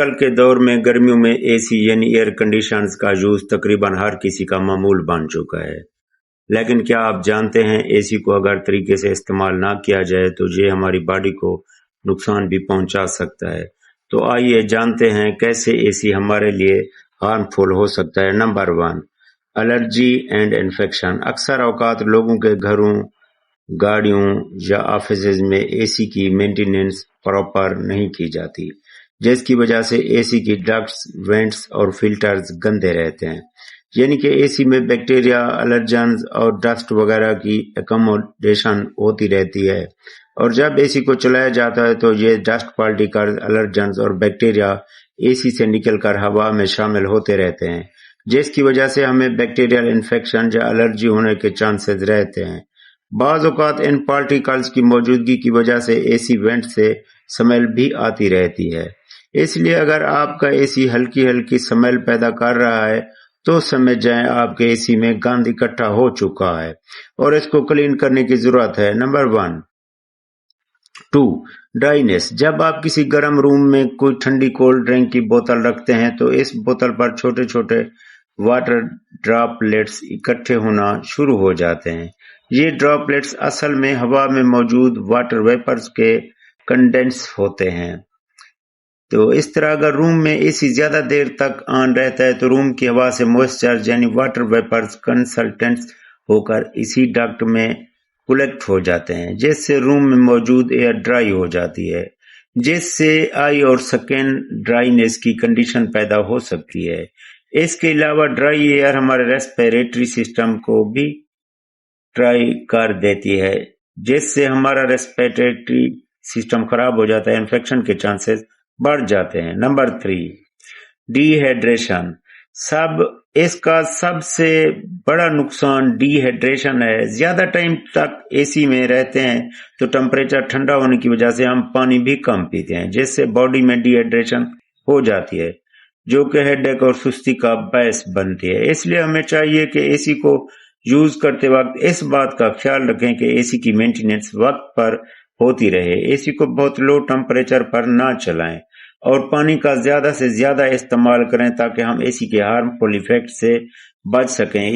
کل کے دور میں گرمیوں میں اے سی یعنی ایئر کنڈیشنرز کا یوز تقریباً ہر کسی کا معمول بن چکا ہے، لیکن کیا آپ جانتے ہیں اے سی کو اگر طریقے سے استعمال نہ کیا جائے تو یہ ہماری باڈی کو نقصان بھی پہنچا سکتا ہے۔ تو آئیے جانتے ہیں کیسے اے سی ہمارے لیے ہارمفل ہو سکتا ہے۔ Number 1، allergy and infection. اکثر اوقات لوگوں کے گھروں، گاڑیوں یا آفیسز میں اے سی کی مینٹیننس پراپر نہیں کی جاتی، جس کی وجہ سے اے سی کی ڈکٹس، وینٹس اور فلٹرز گندے رہتے ہیں، یعنی کہ اے سی میں بیکٹیریا، الرجنز اور ڈسٹ وغیرہ کی اکوموڈیشن ہوتی رہتی ہے، اور جب اے سی کو چلایا جاتا ہے تو یہ ڈسٹ پارٹیکلز، الرجنز اور بیکٹیریا اے سی سے نکل کر ہوا میں شامل ہوتے رہتے ہیں، جس کی وجہ سے ہمیں بیکٹیریل انفیکشن یا الرجی ہونے کے چانسز رہتے ہیں۔ بعض اوقات ان پارٹیکلز کی موجودگی کی وجہ سے اے سی وینٹ سے سمیل بھی آتی رہتی ہے۔ اس لیے اگر آپ کا اے سی ہلکی ہلکی سمیل پیدا کر رہا ہے تو سمجھ جائیں آپ کے اے سی میں گند اکٹھا ہو چکا ہے اور اس کو کلین کرنے کی ضرورت ہے۔ Number 2، dryness. جب آپ کسی گرم روم میں کوئی ٹھنڈی کولڈ ڈرنک کی بوتل رکھتے ہیں تو اس بوتل پر چھوٹے چھوٹے واٹر ڈراپلیٹس اکٹھے ہونا شروع ہو جاتے ہیں۔ یہ ڈراپلیٹس اصل میں ہوا میں موجود واٹر ویپرز کے کنڈینس ہوتے ہیں۔ تو اس طرح اگر روم میں اے سی زیادہ دیر تک آن رہتا ہے تو روم کی ہوا سے موئسچر یعنی واٹر ویپرز کنسلٹنٹس ہو کر اسی ڈکٹ میں کلیکٹ ہو جاتے ہیں، جس سے روم میں موجود ایئر ڈرائی ہو جاتی ہے، جس سے آئی اور سکن ڈرائینس کی کنڈیشن پیدا ہو سکتی ہے۔ اس کے علاوہ ڈرائی ایئر ہمارے ریسپیریٹری سسٹم کو بھی ڈرائی کر دیتی ہے، جس سے ہمارا ریسپیریٹری سسٹم خراب ہو جاتا ہے، انفیکشن کے چانسز بڑھ جاتے ہیں۔ Number 3، D hydration. اس کا سب سے بڑا نقصان ڈی ہائیڈریشن ہے۔ زیادہ ٹائم تک اے سی میں رہتے ہیں تو ٹمپریچر ٹھنڈا ہونے کی وجہ سے ہم پانی بھی کم پیتے ہیں، جس سے باڈی میں ڈی ہائیڈریشن ہو جاتی ہے، جو کہ ہیڈ ایک اور سستی کا باعث بنتی ہے۔ اس لیے ہمیں چاہیے کہ اے سی کو یوز کرتے وقت اس بات کا خیال رکھیں کہ اے سی کی مینٹیننس وقت پر ہوتی رہے، اے سی کو بہت لو ٹمپریچر پر نہ چلائیں اور پانی کا زیادہ سے زیادہ استعمال کریں تاکہ ہم اے سی کے ہارمفل ایفیکٹ سے بچ سکیں۔